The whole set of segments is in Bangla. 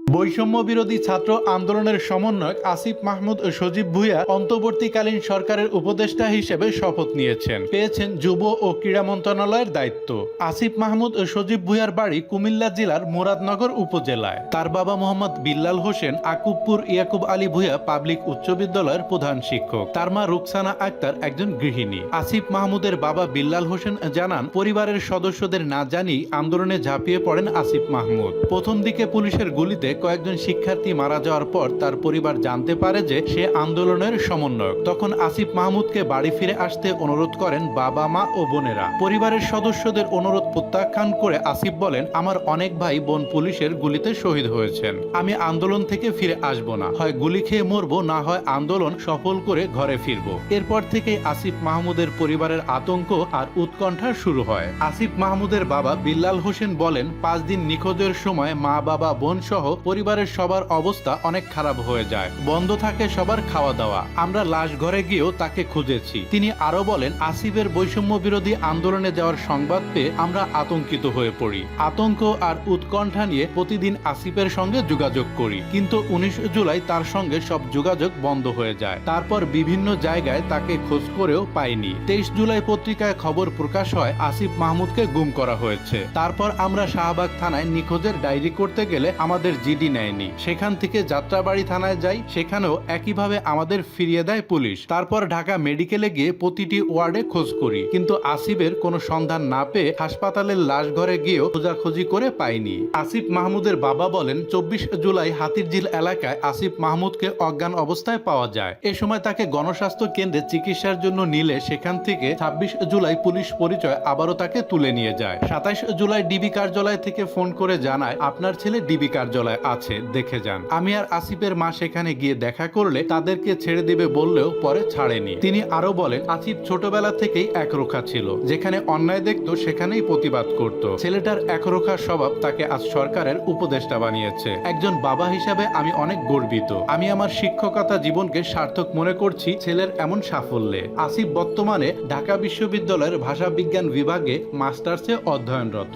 বৈষম্য বিরোধী ছাত্র আন্দোলনের সমন্বয়ক আসিফ মাহমুদ ও সজীব ভুঁইয়া অন্তর্বর্তীকালীন সরকারের উপদেষ্টা হিসেবে শপথ নিয়েছেন। পেয়েছেন যুব ও ক্রীড়া মন্ত্রণালয়ের দায়িত্ব। আসিফ মাহমুদ ও সজীব ভুঁইয়ার বাড়ি কুমিল্লা জেলার মুরাদনগর উপজেলায়। তার বাবা মোহাম্মদ বিল্লাল হোসেন আকুবপুর ইয়াকুব আলী ভুঁইয়া পাবলিক উচ্চ বিদ্যালয়ের প্রধান শিক্ষক। তার মা রুকসানা আক্তার একজন গৃহিণী। আসিফ মাহমুদের বাবা বিল্লাল হোসেন জানান, পরিবারের সদস্যদের না জানিয়ে আন্দোলনে ঝাঁপিয়ে পড়েন আসিফ মাহমুদ। প্রথম দিকে পুলিশের গুলিতে কয়েকজন শিক্ষার্থী মারা যাওয়ার পর তার পরিবার জানতে পারে যে সে আন্দোলনের সমন্বয়ক। তখন আসিফ মাহমুদকে বাড়ি ফিরে আসতে অনুরোধ করেন বাবা মা ও বোনেরা। পরিবারের সদস্যদের অনুরোধ প্রত্যাখ্যান করে আসিফ বলেন, আমার অনেক ভাই বোন পুলিশের গুলিতে শহীদ হয়েছেন। আমি আন্দোলন থেকে ফিরে আসব না, হয় গুলি খেয়ে মরবো, না হয় আন্দোলন সফল করে ঘরে ফিরবো। এরপর থেকেই আসিফ মাহমুদের পরিবারের আতঙ্ক আর উৎকণ্ঠা শুরু হয়। আসিফ মাহমুদের বাবা বিল্লাল হোসেন বলেন, 5 দিন নিখোঁজের সময় মা বাবা বোন সহ পরিবারের সবার অবস্থা অনেক খারাপ হয়ে যায়। বন্ধ থাকে সবার খাওয়া দাওয়া। আমরা লাশ ঘরে গিয়েও তাকে খুঁজেছি। তিনি আরো বলেন, আসিফের বৈষম্য বিরোধী আন্দোলনে যাওয়ার সংবাদ পেয়ে আমরা আতঙ্কিত হয়ে পড়ি। আতঙ্ক আর উৎকণ্ঠা নিয়ে প্রতিদিন আসিফের সঙ্গে যোগাযোগ করি, কিন্তু 19 জুলাই তার সঙ্গে সব যোগাযোগ বন্ধ হয়ে যায়। তারপর বিভিন্ন জায়গায় তাকে খোঁজ করেও পাইনি। 23 জুলাই পত্রিকায় খবর প্রকাশ হয় আসিফ মাহমুদকে গুম করা হয়েছে। তারপর আমরা শাহবাগ থানায় নিখোঁজের ডায়েরি করতে গেলে আমাদের জিডি নেয়নি। সেখান থেকে যাত্রাবাড়ি থানায় যাই, সেখানেও একইভাবে আমাদের ফিরিয়ে দেয় পুলিশ। তারপর ঢাকা মেডিকেলে গিয়ে প্রতিটি ওয়ার্ডে খোঁজ করি, কিন্তু আসিফের কোনো সন্ধান না পেয়ে হাসপাতালের লাশ ঘরে গিয়েও খোঁজাখুঁজি করে পাইনি। আসিফ মাহমুদের বাবা বলেন, 24 জুলাই হাতিরঝিল এলাকায় আসিফ মাহমুদকে অজ্ঞান অবস্থায় পাওয়া যায়। এ সময় তাকে গণস্বাস্থ্য কেন্দ্রে চিকিৎসার জন্য নিলে সেখান থেকে 26 জুলাই পুলিশ পরিচয় আবারও তাকে তুলে নিয়ে যায়। 27 জুলাই ডিবি কার্যালয় থেকে ফোন করে জানায়, আপনার ছেলে ডিবি কার্যালয় আছে, দেখে যান। আমি আর আসিফের মা সেখানে গিয়ে দেখা করলে তাদেরকে ছেড়ে দেবে বললেও পরে ছাড়েনি। তিনি আরো বলেন, আসিফ ছোটবেলা থেকেই একরোখা ছিল। যেখানে অন্যায় দেখতো সেখানেই প্রতিবাদ করত। ছেলেটার একরোখা স্বভাব তাকে আজ সরকারের উপদেষ্টা বানিয়েছে। একজন বাবা হিসাবে আমি অনেক গর্বিত। আমি আমার শিক্ষকতা জীবনকে সার্থক মনে করছি ছেলের এমন সাফল্যে। আসিফ বর্তমানে ঢাকা বিশ্ববিদ্যালয়ের ভাষা বিজ্ঞান বিভাগে মাস্টার্সে অধ্যয়নরত।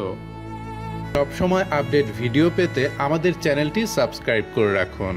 সবসময় আপডেট ভিডিও পেতে আমাদের চ্যানেলটি সাবস্ক্রাইব করে রাখুন।